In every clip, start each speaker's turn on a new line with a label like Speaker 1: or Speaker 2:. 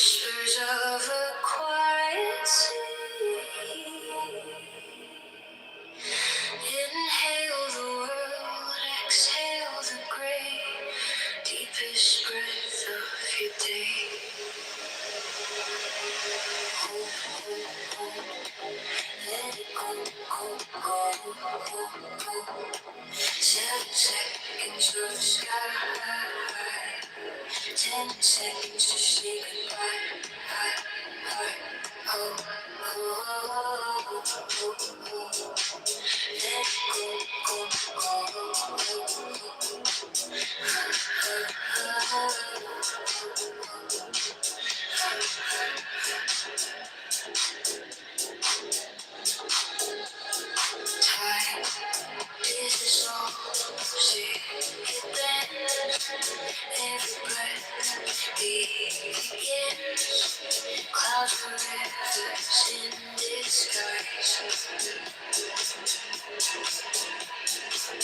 Speaker 1: Whispers of a quiet sea. Inhale the world, exhale the gray, deepest breath of your day. Let it go, go, go, go, go. 7 seconds of the sky. 10 seconds to say goodbye. Oh, oh, oh, oh. Let it go, go, go, go. Time is a song, see it then. Every breath begins. Clouds are rivers in disguise.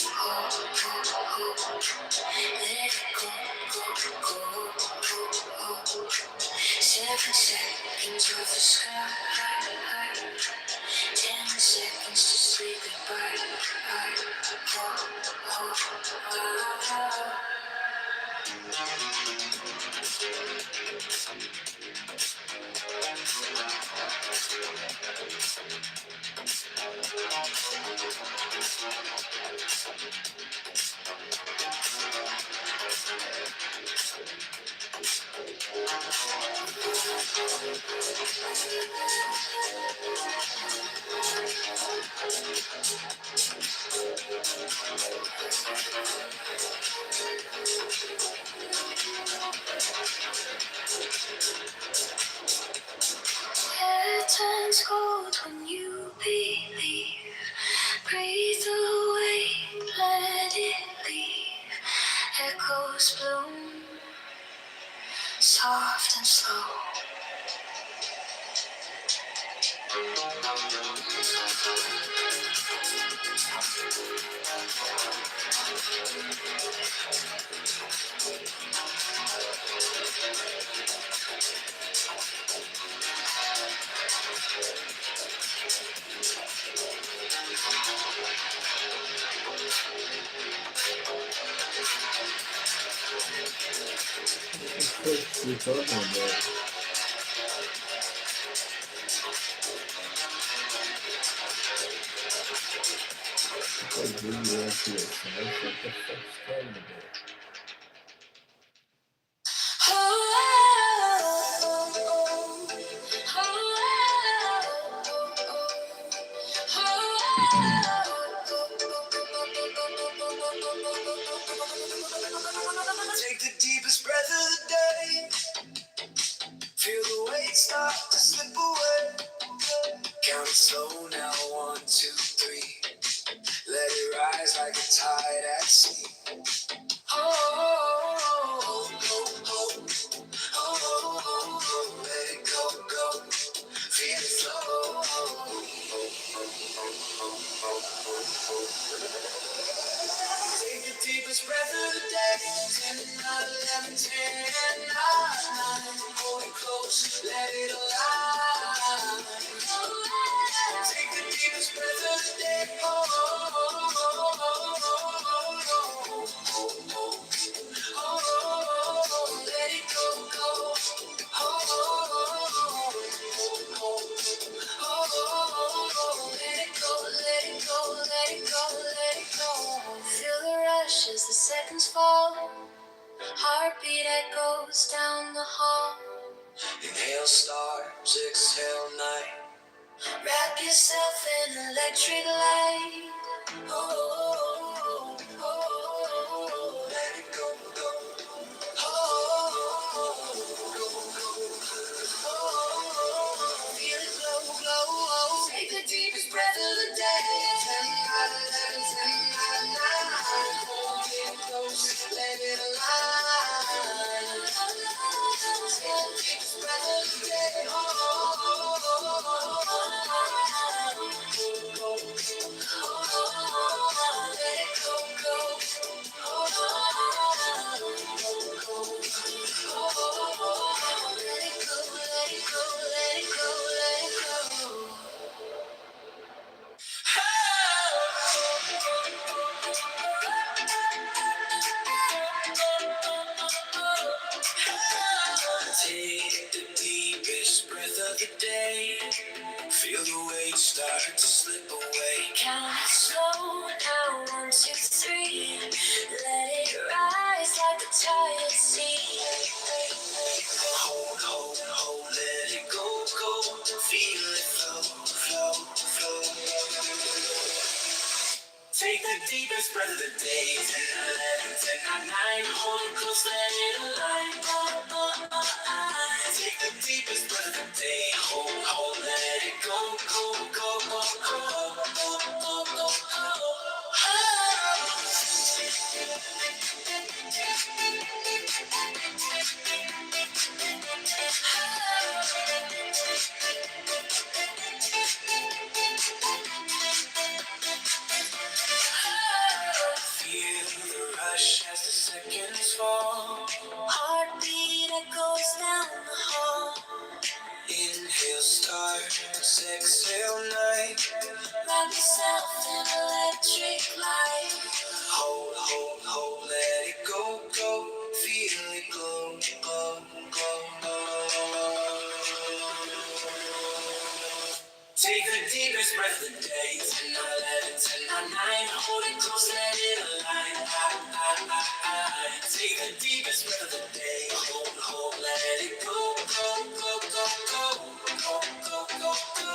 Speaker 1: Oh, oh, oh. Let it go, go, go, go, go. 7 seconds of the sky. 10 seconds to say goodbye. Oh, oh, oh. It turns cold when you believe. Breathe away, let it leave. Echoes bloom, soft and slow.
Speaker 2: What you talking about? I really want to it. What the fuck's talking about?
Speaker 1: Take the deepest breath of the day. Feel the weight start to slip away. Count it slow now, 1, 2, 3. Let it rise like a tide at sea. Oh, oh, oh, oh, oh, let it go, go. Feel it flow. Take the deepest breath of the day. 10, 9, 11, 10, 9, 9. Hold it close, let it align. Take the deepest breath of the day. Oh, oh, oh, oh, oh, oh, oh, oh, oh, let it go, go. Oh, oh, oh, oh, let it go, let it go, let it go, let it go. Feel the rush as the seconds fall. Heartbeat echoes down the hall. Inhale stars, exhale night. Wrap yourself in electric light. Oh, oh, oh, oh, let it go, go. Oh, go, go. Oh, feel it glow, glow. Take the deepest breath of the day. 10, 9, 11, 10, 9, 9. Hold it close, let it align. Take the deepest breath of the day. Let it go, go. Let it go, of the day. Feel the weight start to slip away. Count it slow now, 1, 2, 3. Let it rise like a tired sea. Hold, let it go, go. Feel it flow, flow, flow. Take the deepest breath of the day. 10, 11, 10, 9, 9. Hold it close, let it align. Take the deepest breath of the day. Hold, let it go, go, go, go, go, go, go, go, go. Feel the rush as the seconds fall. Heartbeat echoes down the hall. Inhale, start, exhale, night. Wrap yourself in electric light. Hold, let it go, go. Feel it glow, glow, glow. Take the deepest breath of the day. 10, 11, 10, 9. Hold it close, let it align. Take the deepest breath of the day. Hold, let it go, go, go, go, go, go, go, go, go.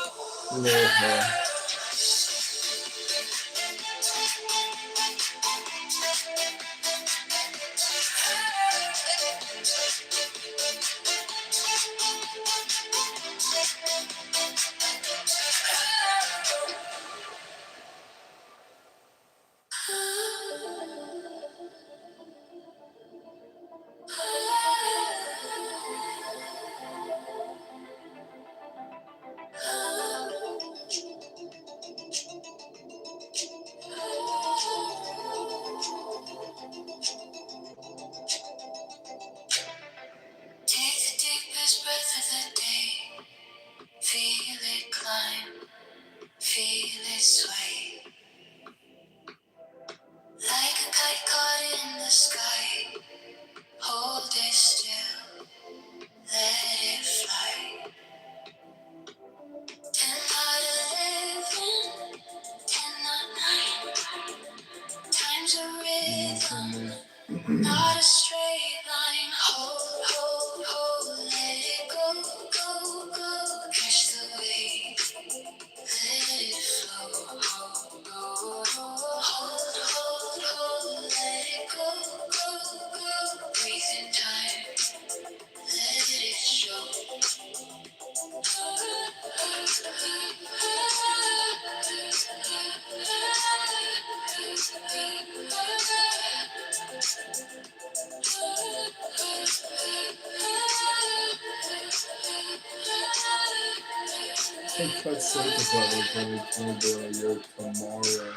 Speaker 1: Take the deepest breath of the day. Feel it climb, feel it sway. Like a kite caught in the sky. Hold it still, let it fly. 10 out of 11, 10 not 9. Time's a rhythm, not a straight line. Hold, let it go, go, go. Catch the wave, let it flow. Hold, let it go, go, go. Breathe in time, let it show.
Speaker 2: Think that's certified as when it's going to be a year tomorrow.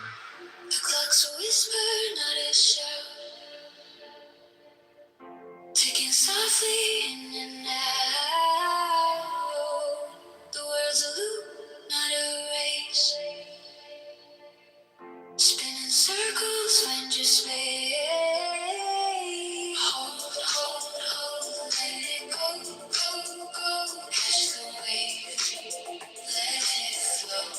Speaker 1: The clock's a whisper, not a shout. Ticking softly in and out. The world's a loop, not a race. Spinning circles, find your space. Hold, let it go, go, go. Catch the wave, let it flow.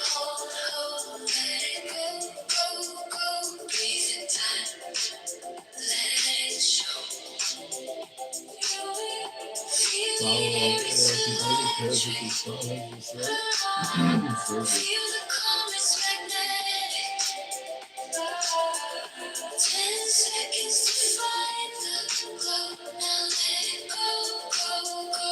Speaker 1: Hold, let it go, go, go. Breathe in time, let it show. Feel the air is feel the calm, it's magnetic. 10 seconds to find the glow. Now let it go, go, go.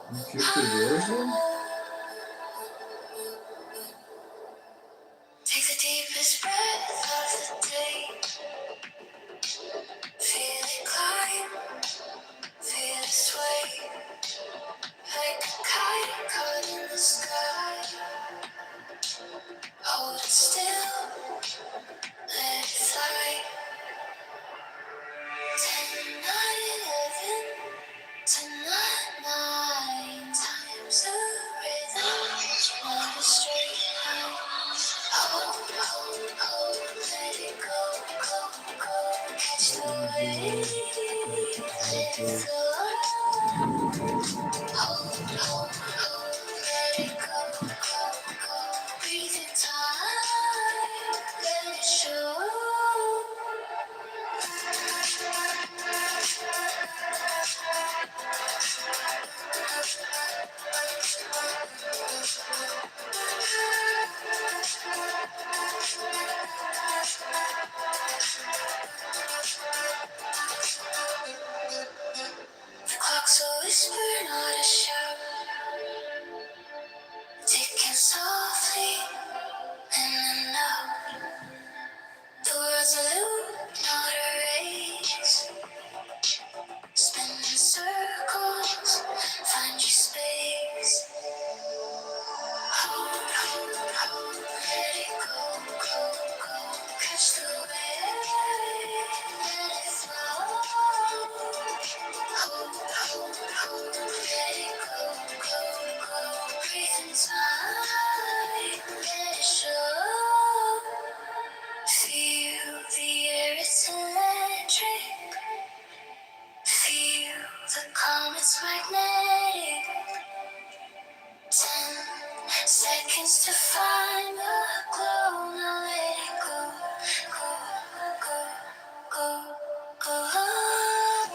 Speaker 2: You keep the version?
Speaker 1: still, let it fly. 10, 9, 11. Tonight, 9 times the rhythm, not a straight line. Hold, hold, hold, let it go, go, go. Catch the wave, let it flow. Hold, hold, hold, let it go, go, go. Breathe in time, let it show. The clock's a whisper, not a shout. Ticking softly in and out. The world's a loop, not a race. Spinning circles, find your space. Hold, hold, hold, let it go, go, go. Catch the wave, let it flow. Hold, hold, hold, let it go, go, go. Breathe in time, let it show. Feel the air, it's electric. Feel the calm, it's magnetic. 10 seconds to find the glow. Now let it go, go, go, go.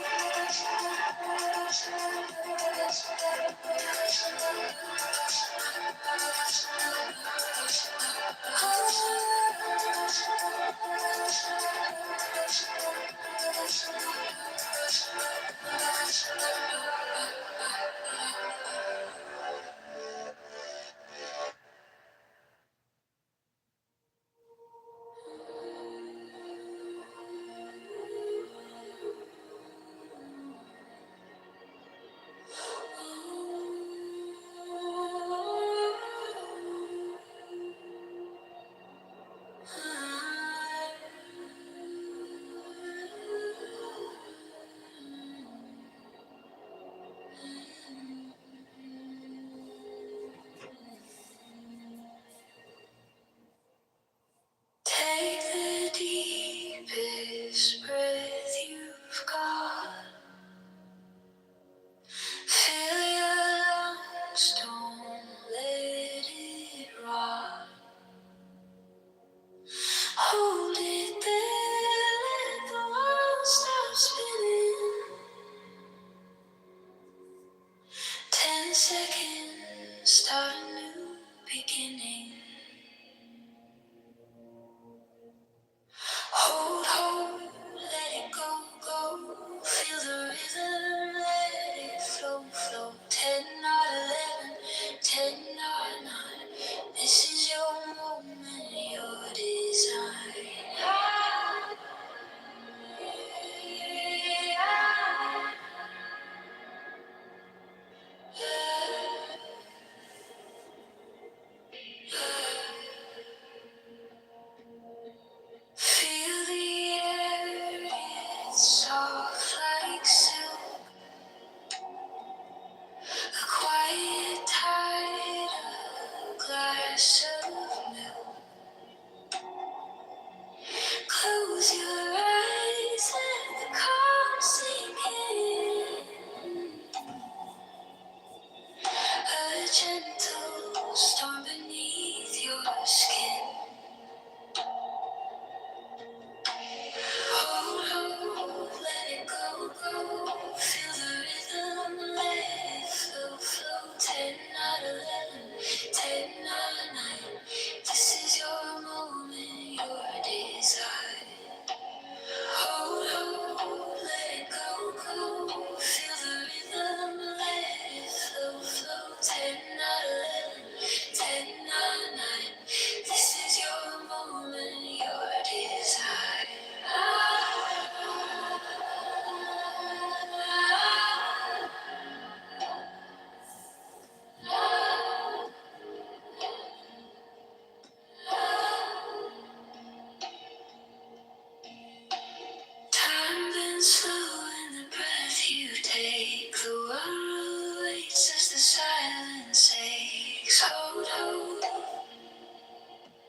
Speaker 1: slow in the breath you take. The world waits as the silence aches. Hold, hold,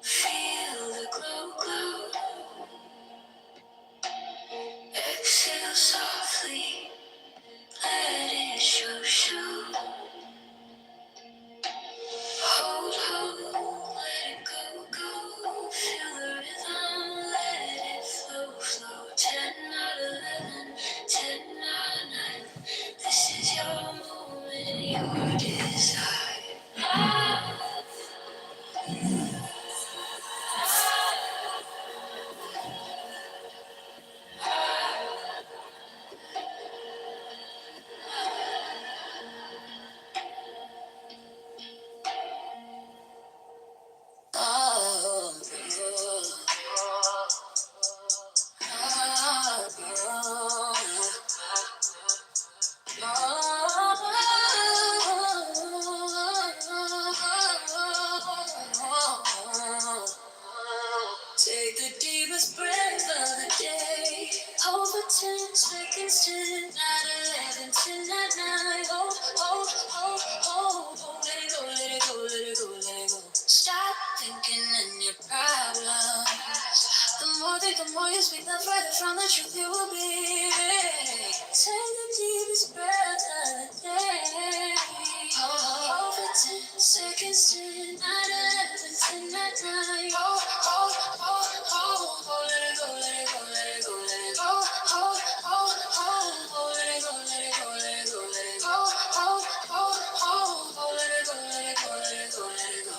Speaker 1: feel the glow, glow. Exhale softly, let it show, show. Hold, hold, let it go, go. Feel the rhythm, let it flow, flow. 10 out of 11, 10 out of 9. This is your moment, your desire. Oh, take the deepest breath of the day. Hold for 10 seconds, 10, 9, 11, 10, 9, 9. Hold, hold, hold, hold, hold. Let it go, let it go, let it go, let it go. Stop thinking in your problems. The more think, the more you speak, the further from the truth you will be. Take the deepest breath of the day. Hold for 10 seconds, 10, 9, 11, 10, 9, 9. Hold, hold, hold, hold, hold. Let it go, let it go, let it go, let it go. Hold, hold, hold, hold. Let it go, let it go, let it go, let it go. Hold, hold, hold, hold. Let it go, let it go, let it go, let it go.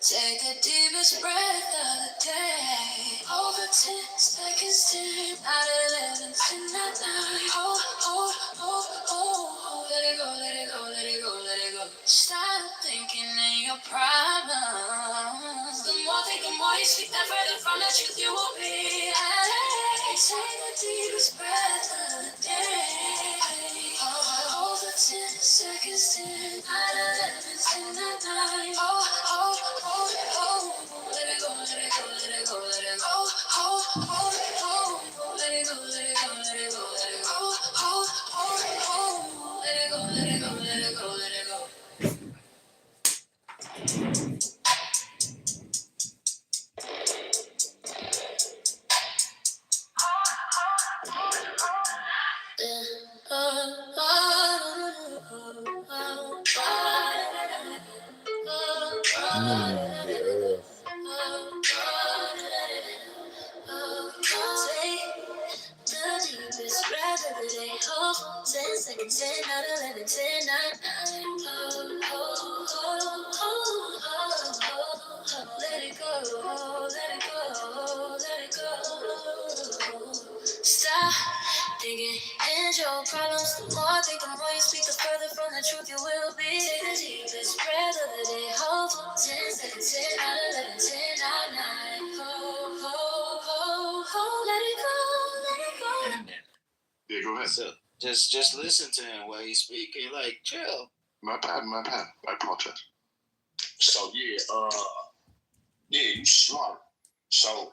Speaker 1: Take the deepest breath of the day. Over 10 seconds, 10 out of 11, 10 out of 9. Hold, hold, hold, hold, hold. Let it go, let it go, let it go, let it go. Stop thinking in your problems. The more think, the more you speak, that further from the truth you will be. Take the deepest breath of the day. Over 10 seconds, 10 out of 11, 10 out of 9. Hold, hold, hold, hold. Let it go, let it go, let it go, let it go. Hold, hold, hold, hold. Let it go, let it go, let it go, let it go. Hold, hold, hold. Let it go, let it go, let it go, let it go.
Speaker 2: Yeah.
Speaker 1: The deepest breath of the day. Hold 10 seconds, 10 out of 11, 10, 9, 9. Let it go, let it go, let it go. Stop digging into your problems. The more I think, the more you speak, the further from the truth you will be. Take the deepest breath of the day. Hold for 10 seconds, 10 out of 11, 10 out of 9. Hold, hold, hold, hold. Let it go, let it go.
Speaker 3: Yeah, go ahead.
Speaker 1: So just listen to him while he's speaking. Like, chill.
Speaker 3: My bad. I apologize. So you smart. So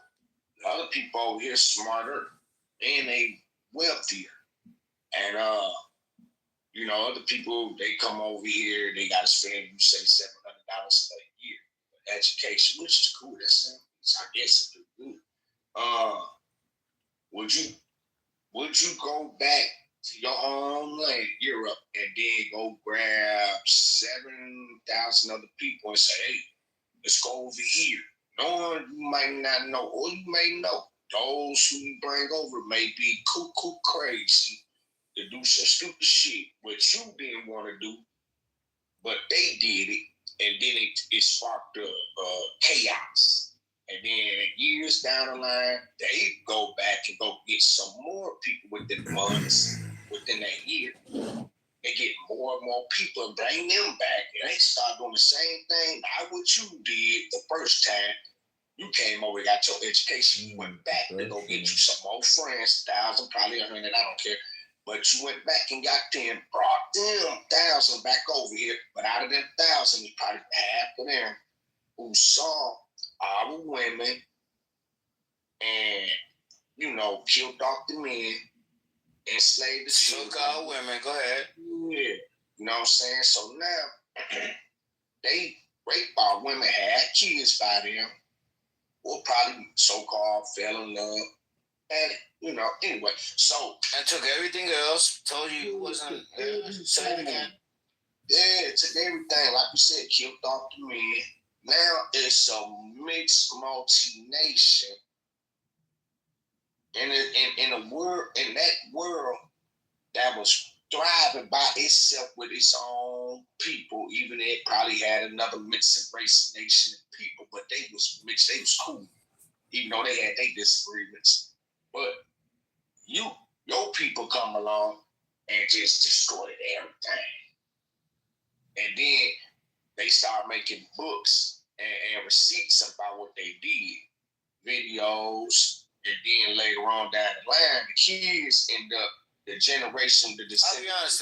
Speaker 3: the other people over here smarter and they wealthier. And other people they come over here, they gotta spend you say $700 a year for education, which is cool. I guess it's good. Would you go back to your homeland, Europe, and then go grab 7,000 other people and say, hey, let's go over here? Knowing you might not know, or you may know, those who you bring over may be cuckoo crazy to do some stupid shit, which you didn't want to do, but they did it, and then it sparked chaos. And then years down the line, they go back and go get some more people within months, within that year. They get more and more people and bring them back. And they start doing the same thing, not what you did the first time. You came over, got your education, you went back to go get you some more friends, 1,000, probably 100, I don't care. But you went back and got them, brought them 1,000 back over here. But out of them 1,000, you probably half of them who saw our women and, killed off the men enslaved the children.
Speaker 1: Took our women. Go ahead.
Speaker 3: Yeah. You know what I'm saying? So now they rape our women, had kids by them, or probably so-called fell in love. And, anyway, so.
Speaker 1: And took everything else, told you it wasn't. Say it again.
Speaker 3: Yeah, it took everything. Like you said, killed off the men. Now it's a mixed multi-nation. In that world that was thriving by itself with its own people, even it probably had another mixed race nation of people, but they was mixed, they was cool, even though they had their disagreements. But your people come along and just destroyed everything. And then they start making books and receipts about what they did, videos, and then later on down the line, the kids end up the generation,
Speaker 1: I'll be honest,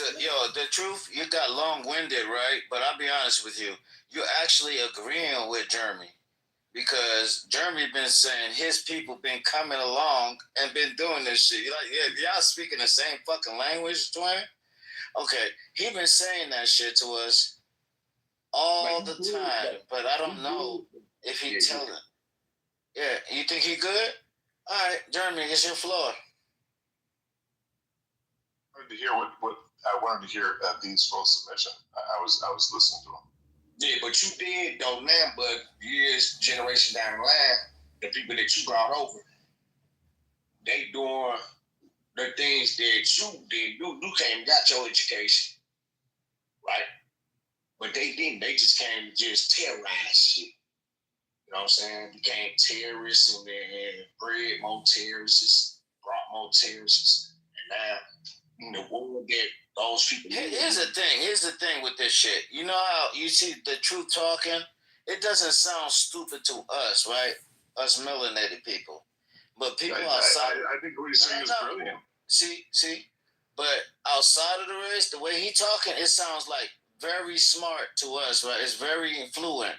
Speaker 1: the truth, you got long-winded, right? But I'll be honest with you, you're actually agreeing with Jeremy, because Jeremy been saying his people been coming along and been doing this shit. You're like, yeah, y'all speaking the same fucking language, Dwayne? Okay, he been saying that shit to us all the time, but I don't know if he telling. Yeah, you think he good? All right, Jeremy, it's your floor.
Speaker 4: I wanted to hear Dean's full submission. I was listening to him.
Speaker 3: Yeah, but you did though now, but years, generation down the line, the people that you brought over, they doing the things that you did. You came and got your education, right? But they didn't. They just came to just terrorize shit. You know what I'm saying? Became terrorists and bred more terrorists, brought more terrorists, and now the world that those people.
Speaker 1: Here's the thing with this shit. You know how you see the truth talking? It doesn't sound stupid to us, right? Us melanated people. But people outside.
Speaker 4: I think what he's saying is brilliant.
Speaker 1: See? But outside of the race, the way he talking, it sounds like very smart to us, right? It's very influent.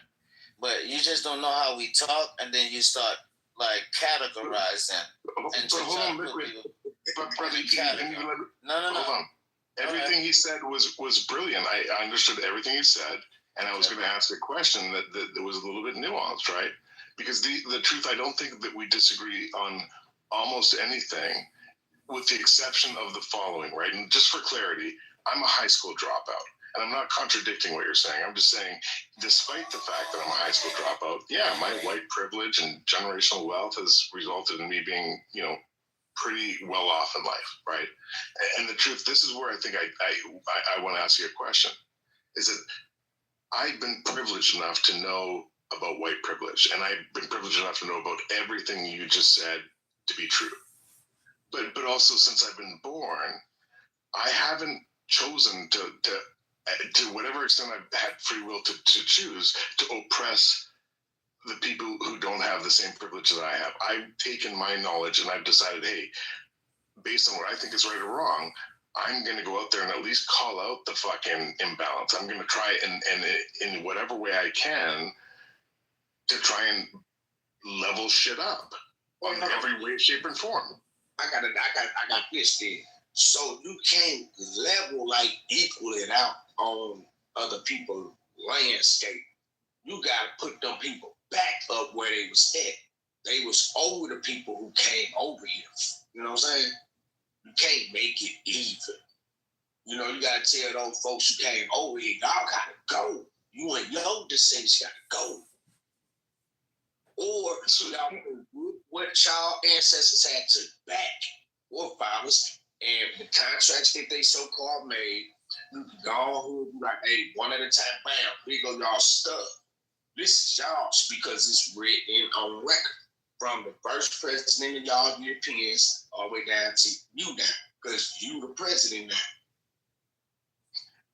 Speaker 1: But you just don't know how we talk, and then you start like categorizing. And
Speaker 4: but hold on, but brother,
Speaker 1: no.
Speaker 4: Hold on. Everything he said was brilliant. I understood everything he said, and I was going to ask a question that was a little bit nuanced, right? Because the truth, I don't think that we disagree on almost anything, with the exception of the following, right? And just for clarity, I'm a high school dropout. And I'm not contradicting what you're saying. I'm just saying, despite the fact that I'm a high school dropout, yeah, my white privilege and generational wealth has resulted in me being, pretty well off in life, right? And the truth, this is where I think I want to ask you a question, is that I've been privileged enough to know about white privilege, and I've been privileged enough to know about everything you just said to be true. But also, since I've been born, I haven't chosen to whatever extent I've had free will to choose to oppress the people who don't have the same privilege that I have. I've taken my knowledge and I've decided, hey, based on what I think is right or wrong, I'm going to go out there and at least call out the fucking imbalance. I'm going to try and in whatever way I can to try and level shit up in every way, shape, and form.
Speaker 3: I got this thing. So you can't level, like, equal it out on other people's landscape. You got to put them people back up where they was at. They was over the people who came over here. You know what I'm saying? You can't make it even. You got to tell those folks who came over here, y'all got to go. You and your descendants got to go. Or what y'all ancestors had took back, forefathers, and the contracts that they so-called made, you can go on and be like, hey, one at a time, bam, here go y'all stuff. This is y'all's because it's written on record from the first president of y'all Europeans all the way down to you now, because you the president now.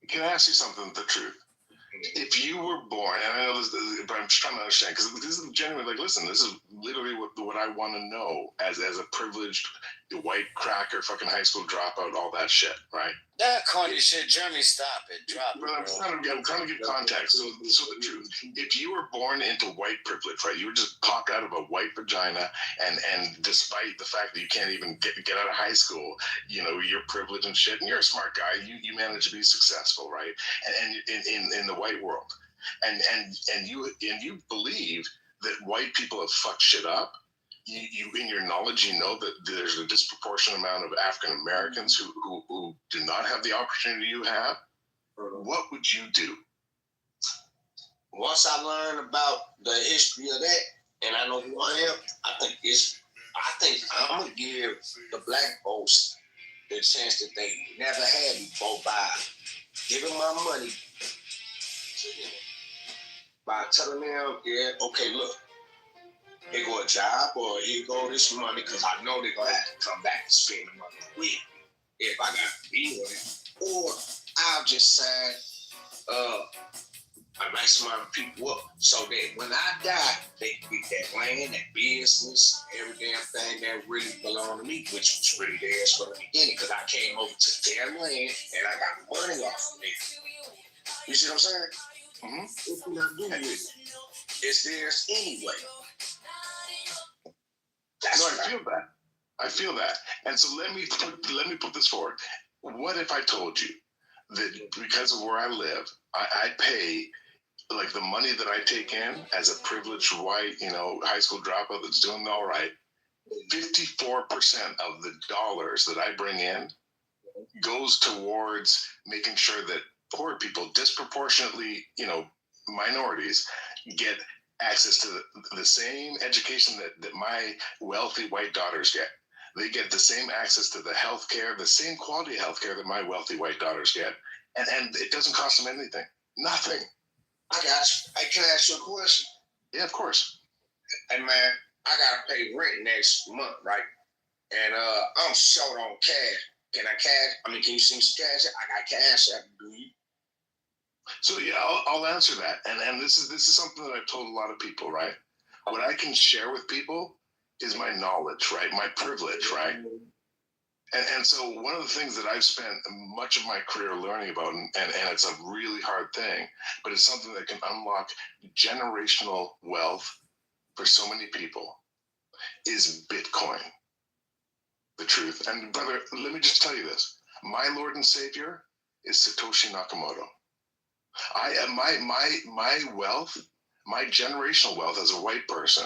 Speaker 4: Can I ask you something, the truth? If you were born, and I know this, but I'm just trying to understand, because this is genuinely, like, listen, this is literally what I want to know as a privileged the white cracker, fucking high school dropout, all that shit, right?
Speaker 3: That corny shit, Jeremy, stop it. Drop it.
Speaker 4: But I'm trying to give context. So the truth, if you were born into white privilege, right, you were just popped out of a white vagina, and despite the fact that you can't even get out of high school, you know, you're privileged and shit, and you're a smart guy, you manage to be successful, right? And in the white world, and you believe that white people have fucked shit up. You in your knowledge, you know that there's a disproportionate amount of African Americans who do not have the opportunity you have. What would you do?
Speaker 3: Once I learn about the history of that, and I know who I am, I think I'm gonna give the black folks the chance that they never had before by giving my money to them, by telling them, yeah, okay, look. Here go a job, or here go this money, because I know they're going to have to come back and spend the money with if I got to be with it. Or I'll just sign a nice amount of people up so that when I die, they can get that land, that business, every damn thing that really belonged to me, which was really theirs from the beginning, because I came over to their land and I got money off of it. You see what I'm saying?
Speaker 4: Mm-hmm.
Speaker 3: What can I do with it? It's theirs anyway.
Speaker 4: No, I feel that. And so let me put this forward. What if I told you that because of where I live, I pay like the money that I take in as a privileged white, you know, high school dropout that's doing all right, 54% of the dollars that I bring in goes towards making sure that poor people, disproportionately, you know, minorities, get access to the same education that my wealthy white daughters get. They get the same access to the healthcare, the same quality of healthcare that my wealthy white daughters get. And it doesn't cost them anything. Nothing.
Speaker 3: I got you. Hey, can I ask you a question?
Speaker 4: Yeah, of course.
Speaker 3: Hey, man, I got to pay rent next month, right? And I'm short on cash. Can you send me some cash? I got cash. I can do you.
Speaker 4: So yeah, I'll answer that. And this is something that I've told a lot of people, right? What I can share with people is my knowledge, right? My privilege, right? And so one of the things that I've spent much of my career learning about, and it's a really hard thing, but it's something that can unlock generational wealth for so many people, is Bitcoin. The truth. And brother, let me just tell you this. My Lord and Savior is Satoshi Nakamoto. My wealth, my generational wealth as a white person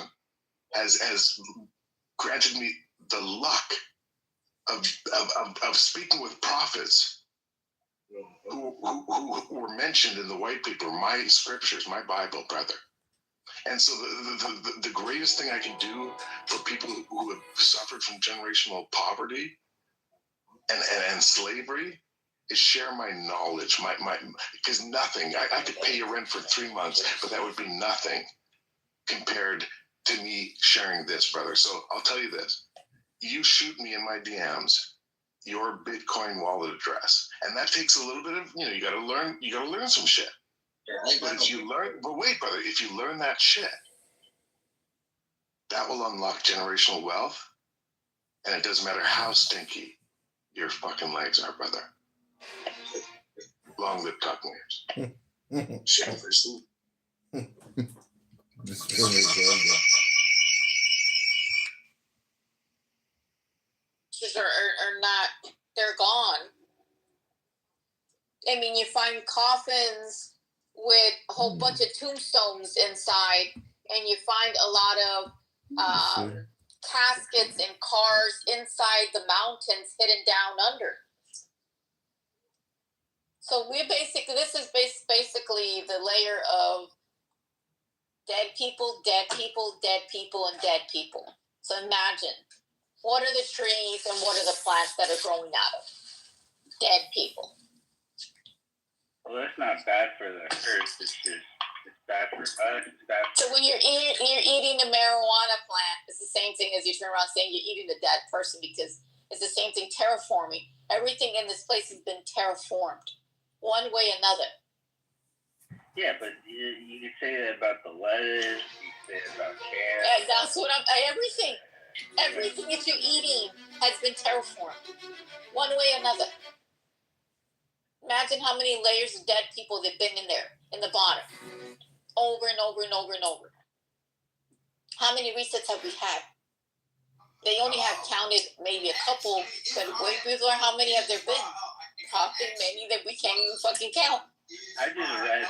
Speaker 4: has granted me the luck of speaking with prophets who were mentioned in the white paper, my scriptures, my Bible, brother. And so the greatest thing I can do for people who have suffered from generational poverty and slavery is share my knowledge, my because nothing, I could pay you rent for 3 months, but that would be nothing compared to me sharing this, brother. So I'll tell you this. You shoot me in my DMs your Bitcoin wallet address. And that takes a little bit of, you gotta learn some shit.
Speaker 3: Yeah,
Speaker 4: but wait, brother, if you learn that shit, that will unlock generational wealth. And it doesn't matter how stinky your fucking legs are, brother. Long live tuck names.
Speaker 3: Shit, for sure.
Speaker 1: Are not, they're gone. I mean, you find coffins with a whole bunch of tombstones inside, and you find a lot of caskets and cars inside the mountains hidden down under. So this is basically the layer of dead people, dead people, dead people, and dead people. So imagine, what are the trees and what are the plants that are growing out of dead people?
Speaker 5: Well, that's not bad for the earth. It's bad for us. It's bad for
Speaker 1: So when you're eating a marijuana plant, it's the same thing as you turn around saying you're eating a dead person, because it's the same thing, terraforming. Everything in this place has been terraformed, one way or another.
Speaker 5: Yeah, but you can say that about the lettuce. You can say it about carrots.
Speaker 1: Yeah, that's what everything that you're eating has been terraformed, one way or another. Imagine how many layers of dead people there've been in there, in the bottom, over and over and over and over. How many resets have we had? They only have counted maybe a couple, but wait, before how many have there been? Probably many that we can't even fucking count.
Speaker 5: I just read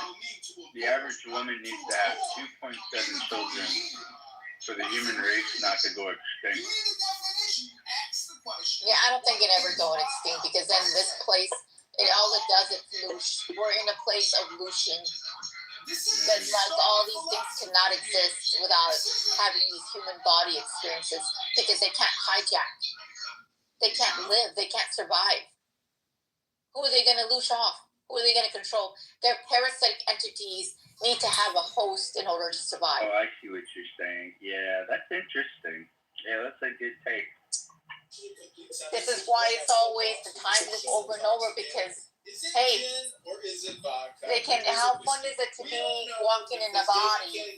Speaker 5: the average woman needs to have 2.7 children for the human race not to go extinct.
Speaker 1: Yeah, I don't think it ever go extinct because then this place, all it does is loosh. We're in a place of looshing. That like all these things cannot exist without having these human body experiences because they can't hijack. They can't live. They can't survive. Who are they going to loosh off? Who are they going to control? Their parasitic entities need to have a host in order to survive.
Speaker 5: Oh, I see what you're saying. Yeah, that's interesting. Yeah, that's a good take.
Speaker 1: This is why it's always the time loop over and over because, hey, they can. How fun is it to be walking in a body and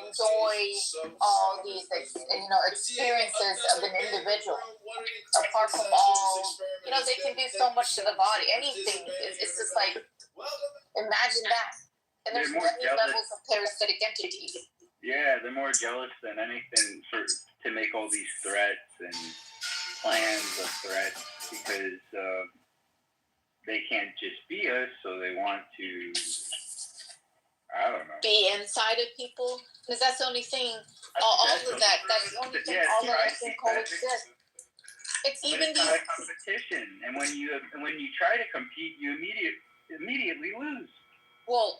Speaker 1: enjoy all these, experiences of an individual? Apart from all, they can do so much to the body. Anything. It's just like, imagine that. And there's many levels of parasitic entities.
Speaker 5: Yeah, they're more jealous than anything to make all these threats and plans of threats because they can't just be us, so they want to, I don't know.
Speaker 1: Be inside of people? Because that's the only thing, that's the only thing, all of us can coexist. It's even
Speaker 5: it's not a competition, and when you try to compete, you immediately lose.
Speaker 1: Well,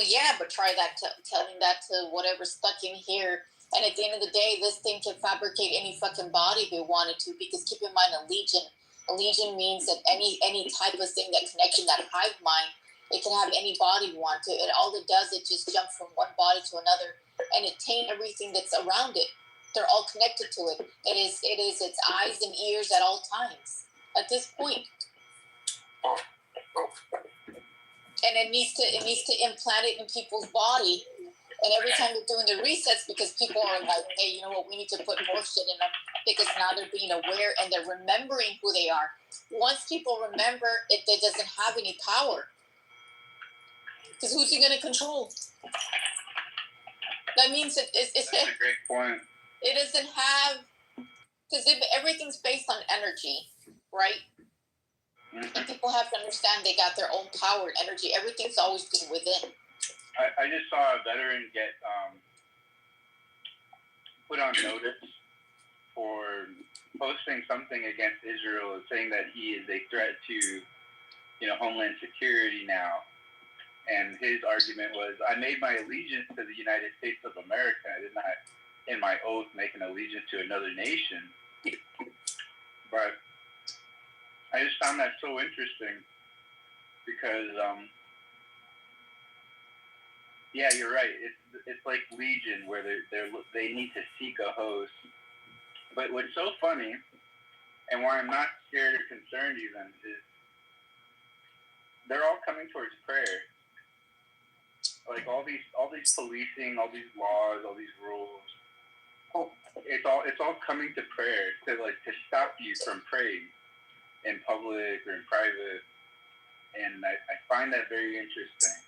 Speaker 1: yeah, but try that, telling that to whatever's stuck in here. And at the end of the day, this thing can fabricate any fucking body if it wanted to. Because keep in mind, a legion means that any type of thing that connects in that hive mind, it can have any body we want to. And all it does, it just jumps from one body to another, and it taints everything that's around it. They're all connected to it. It is its eyes and ears at all times. At this point. And it needs to implant it in people's body. And every time they're doing the resets, because people are like, hey, you know what, we need to put more shit in them because now they're being aware and they're remembering who they are. Once people remember, it doesn't have any power. Because who's he going to control? That means it's
Speaker 5: That's a great point.
Speaker 1: It doesn't have, because everything's based on energy, right? And people have to understand they got their own power and energy. Everything's always been within.
Speaker 5: I just saw a veteran get put on notice for posting something against Israel, saying that he is a threat to, Homeland Security now. And his argument was, I made my allegiance to the United States of America. I did not, in my oath, make an allegiance to another nation. But I just found that so interesting because, yeah, you're right. It's like Legion where they need to seek a host. But what's so funny, and why I'm not scared or concerned even, is they're all coming towards prayer. Like all these policing, all these laws, all these rules. It's all coming to prayer to stop you from praying in public or in private, and I find that very interesting.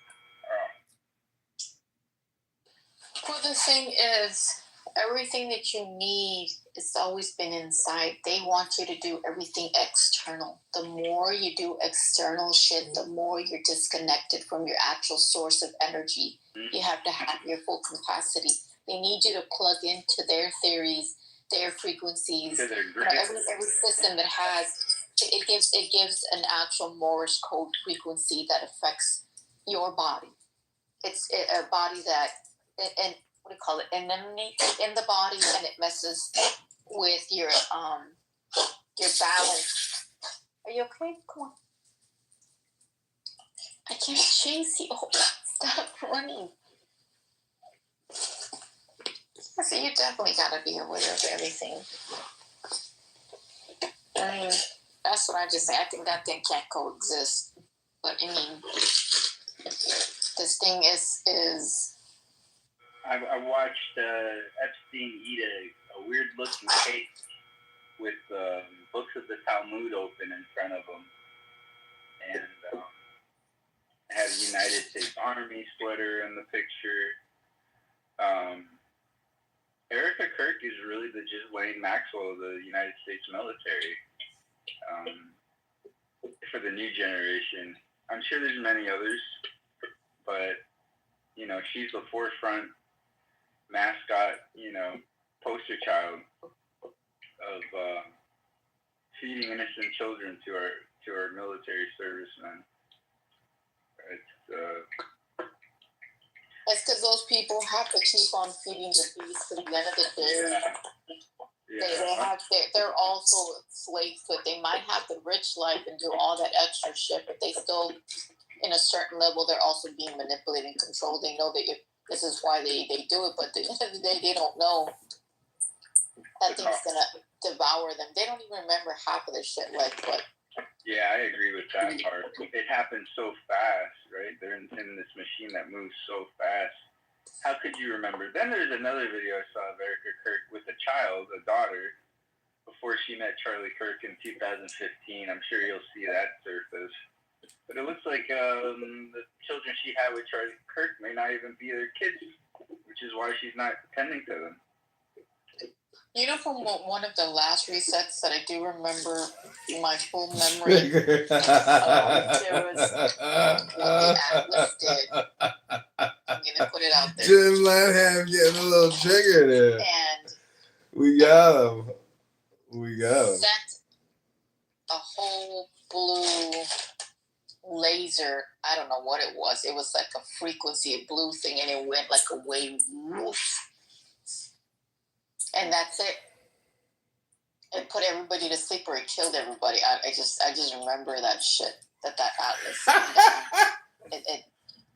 Speaker 1: Well, the thing is, everything that you need has always been inside. They want you to do everything external. The more you do external shit, the more you're disconnected from your actual source of energy. Mm-hmm. You have to have your full capacity. They need you to plug into their theories, their frequencies. Every system that has it gives an actual Morse code frequency that affects your body. It's a body that and what do you call it? Anemone in the body, and it messes with your balance. Are you okay? Come on. I can't chase you. Oh, stop running. So you definitely got to be aware of everything. I mean, that's what I just say. I think that thing can't coexist. But I mean, this thing is.
Speaker 5: I watched Epstein eat a weird looking cake with books of the Talmud open in front of them, and had a United States Army sweater in the picture. Erica Kirk is really the Ghislaine Maxwell of the United States military. For the new generation, I'm sure there's many others, but she's the forefront mascot, poster child of feeding innocent children to our military servicemen.
Speaker 1: It's because those people have to keep on feeding the beast to the end of the day. They're also slaves, but they might have the rich life and do all that extra shit, but they still, in a certain level, they're also being manipulated and controlled. They know that this is why they do it, but at the end of the day, they don't know that thing's gonna devour them. They don't even remember half of their shit.
Speaker 5: Yeah, I agree with that part. It happens so fast, right? They're in this machine that moves so fast. How could you remember? Then there's another video I saw of Erica Kirk with a child, a daughter, before she met Charlie Kirk in 2015. I'm sure you'll see that surface. But it looks like the children she had with Charlie Kirk may not even be their kids, which is why she's not tending to them.
Speaker 1: From one of the last resets that I do remember my full memory, there was what the Atlas did. I'm going to put it out there.
Speaker 2: Just let him get a little trigger there.
Speaker 1: And
Speaker 2: we got him.
Speaker 1: Sent a whole blue laser. I don't know what it was. It was like a frequency, a blue thing, and it went like a wave. Woof. And that's it. It put everybody to sleep, or it killed everybody. I just remember that shit. That Atlas.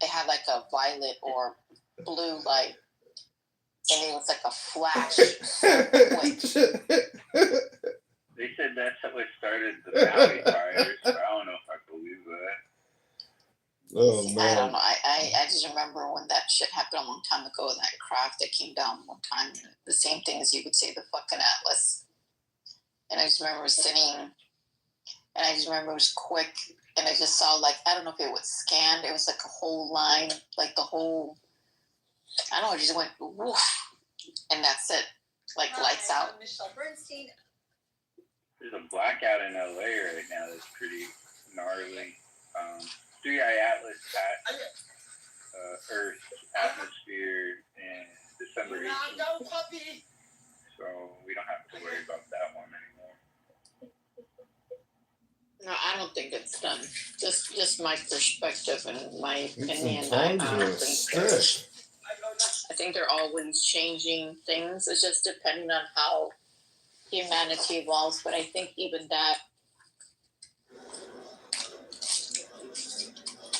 Speaker 1: It had like a violet or blue light, and it was like a flash.
Speaker 5: They said that's how it started the Valley fires. I don't know if I believe that.
Speaker 2: Oh man.
Speaker 1: I don't know. I just remember when that shit happened a long time ago. That craft that came down one time. The same thing as you would say the fucking Atlas. And I just remember sitting, and I just remember it was quick, and I just saw I don't know if it was scanned. It was like a whole line, like the whole. I don't know. It just went woof, and that's it. Lights out.
Speaker 6: Michelle Bernstein.
Speaker 5: There's a blackout in LA right now that's pretty gnarly. 3i Atlas passed Earth atmosphere in December 18th. So we don't have to worry about that one anymore.
Speaker 1: No, I don't think it's done. Just my perspective and my opinion.
Speaker 2: I
Speaker 1: think they're always changing things. It's just depending on how humanity evolves. But I think even that,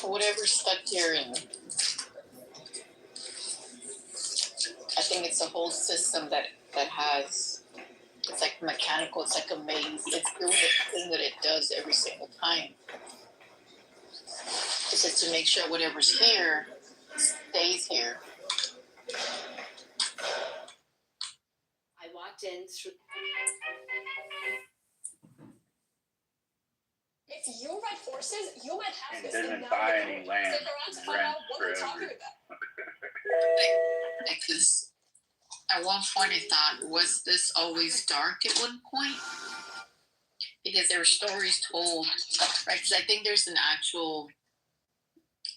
Speaker 1: whatever's stuck here, and I think it's a whole system that has. It's like mechanical. It's like a maze. It's doing the thing that it does every single time. It's just to make sure whatever's here stays here.
Speaker 6: I walked in through. If you ride horses, you might have
Speaker 5: And
Speaker 6: this.
Speaker 5: doesn't buy any land.
Speaker 6: Stick around to find out what we're talking about.
Speaker 1: Because at one point I thought, was this always dark at one point? Because there were stories told, right? Because I think there's an actual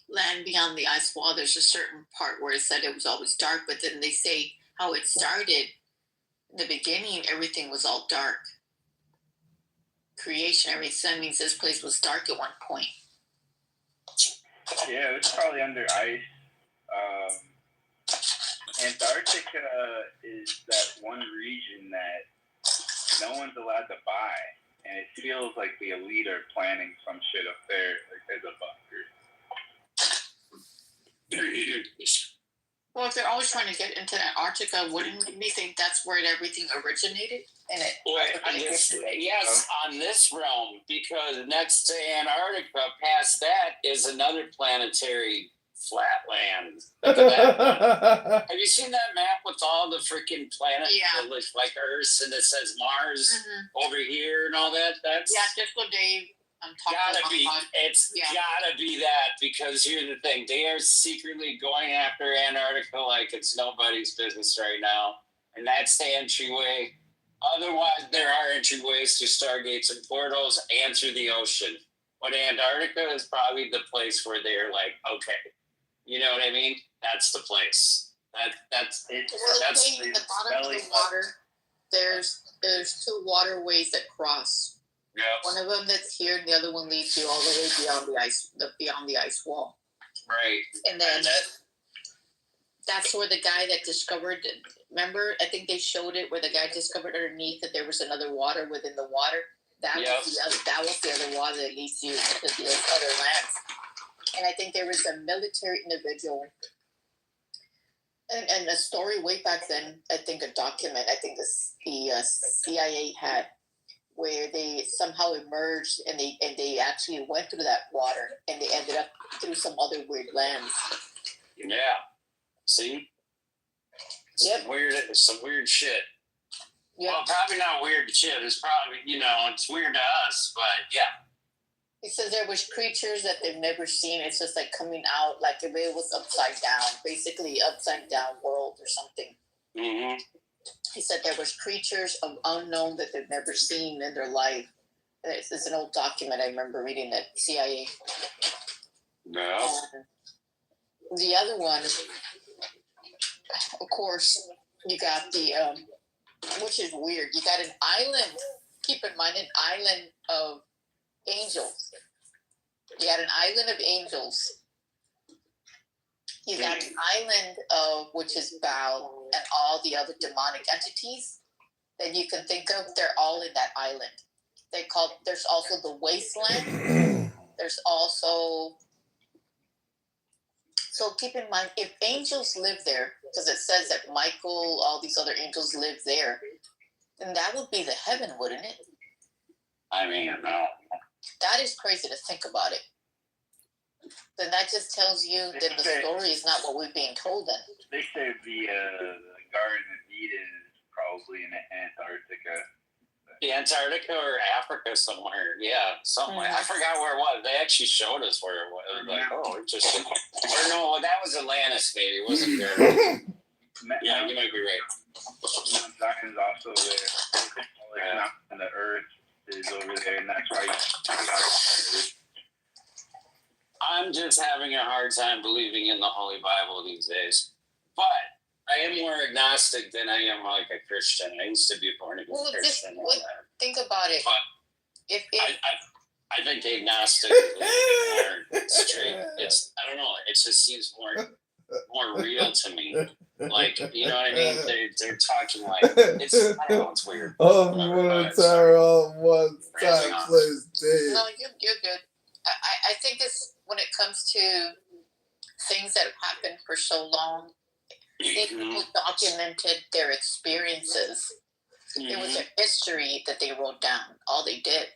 Speaker 1: Land Beyond the Ice Wall. There's a certain part where it said it was always dark, but then they say how it started. In the beginning, everything was all dark. Creation, everything means this place was dark at one point.
Speaker 5: Yeah, it's probably under ice. Antarctica is that one region that no one's allowed to buy, and it feels like the elite are planning some shit up there, like as a bunker.
Speaker 1: Well, if they're always trying to get into Antarctica, wouldn't we think that's where everything originated? And it,
Speaker 7: yes, on this realm, because next to Antarctica, past that is another planetary flat land. Look at that. Have you seen that map with all the freaking planets?
Speaker 8: Yeah.
Speaker 7: That looks like Earth, and it says Mars over here and all that. That's
Speaker 8: Disco Dave. I'm talking
Speaker 7: gotta
Speaker 8: about
Speaker 7: be.
Speaker 8: fun.
Speaker 7: It's
Speaker 8: Yeah.
Speaker 7: gotta be that, because here's the thing: they are secretly going after Antarctica like it's nobody's business right now, and that's the entryway. Otherwise, there are entryways to stargates and portals and through the ocean. But Antarctica is probably the place where they're like, okay, you know what I mean? That's the place. That's
Speaker 8: In the bottom of the water, there's two waterways that cross.
Speaker 7: yeah.
Speaker 8: One of them that's here, and the other one leads you all the way beyond the ice wall.
Speaker 7: Right.
Speaker 8: And then that's where the guy that discovered. Remember, I think they showed it where the guy discovered underneath that there was another water within the water. That was the other water that leads you to the other lands. And I think there was a military individual, and a story way back then. I think a document. I think the CIA had, where they somehow emerged and they actually went through that water and they ended up through some other weird lands.
Speaker 7: Yeah. See?
Speaker 8: Yep.
Speaker 7: Some weird shit.
Speaker 8: Yep.
Speaker 7: Well, probably not weird shit. It's probably, it's weird to us, but yeah.
Speaker 8: He says there was creatures that they've never seen. It's just like coming out like if it was upside down, basically upside down world or something.
Speaker 7: Mm-hmm.
Speaker 8: He said there was creatures of unknown that they've never seen in their life. It's an old document. I remember reading that CIA.
Speaker 7: No.
Speaker 8: The other one, of course, you got the, which is weird. You got an island. Keep in mind, an island of angels. You got an island of angels. You got an island of, which is Baal, and all the other demonic entities that you can think of. They're all in that island. There's also the wasteland. There's also, so keep in mind, if angels live there, because it says that Michael, all these other angels live there, then that would be the heaven, wouldn't it?
Speaker 7: I mean, no.
Speaker 8: That is crazy to think about it. Then that just tells you that the story is not what we're being told then.
Speaker 5: They say the Garden of Eden is probably in Antarctica.
Speaker 7: The Antarctica or Africa somewhere. Yeah, somewhere. I forgot where it was. They actually showed us where it was. Like, oh, interesting. Or no, that was Atlantis, maybe. Wasn't there? Yeah, you might be right.
Speaker 5: Mount Zion is also there. And the earth is over there, and that's why
Speaker 7: I'm just having a hard time believing in the Holy Bible these days. But I am more agnostic than I am like a Christian. I used to be a born again Christian.
Speaker 8: Think about it.
Speaker 7: But
Speaker 8: if
Speaker 7: I think the agnostic is a little bit more straight. I don't know. It just seems more real to me. Like, you know what I mean? They're talking like I don't know. It's weird.
Speaker 2: Oh, you want to tire all one time, please, Dave.
Speaker 8: No, you're good. I think it's when it comes to things that have happened for so long. People documented their experiences. It was their history that they wrote down. All they did.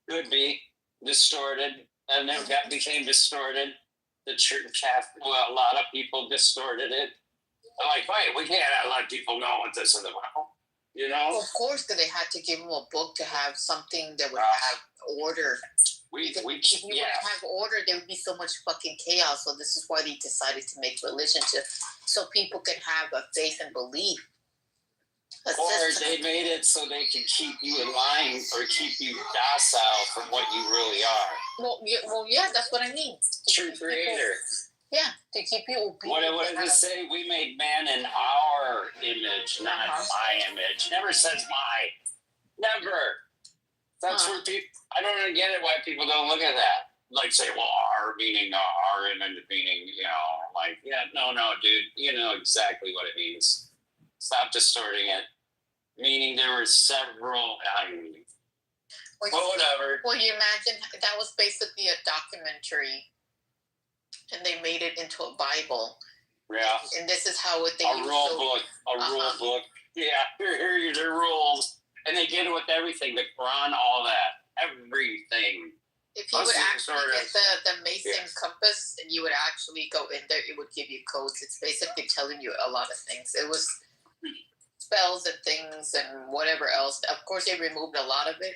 Speaker 7: Could be distorted, and then that became distorted. The church, a lot of people distorted it. They're like, wait, we can't let people know what this is about. You know?
Speaker 8: Well, of course, because they had to give them a book to have something that would have order. If you wouldn't have order, there would be so much fucking chaos. So this is why they decided to make religion so people can have a faith and belief.
Speaker 7: Or they made it so they can keep you in line or keep you docile from what you really are.
Speaker 8: Well, yeah, that's what I mean.
Speaker 7: True creator.
Speaker 8: Yeah, to keep you obedient.
Speaker 7: What does it say? We made man in our image, not my image. Never says my. Never. That's where people. I don't get it why people don't look at that. Like say, well, our meaning, our image meaning, like, no, dude, you know exactly what it means. Stop distorting it. Meaning there were several. Whatever.
Speaker 8: Well, you imagine that was basically a documentary, and they made it into a Bible.
Speaker 7: Yeah.
Speaker 8: And this is how they
Speaker 7: rule book. Rule book. Yeah, here are the rules. And they get it with everything. The Quran, all that. Everything.
Speaker 8: If you
Speaker 7: Us
Speaker 8: would
Speaker 7: is
Speaker 8: actually
Speaker 7: sort
Speaker 8: get
Speaker 7: of-
Speaker 8: the Mason compass and you would actually go in there, it would give you codes. It's basically telling you a lot of things. It was spells and things and whatever else. Of course, they removed a lot of it.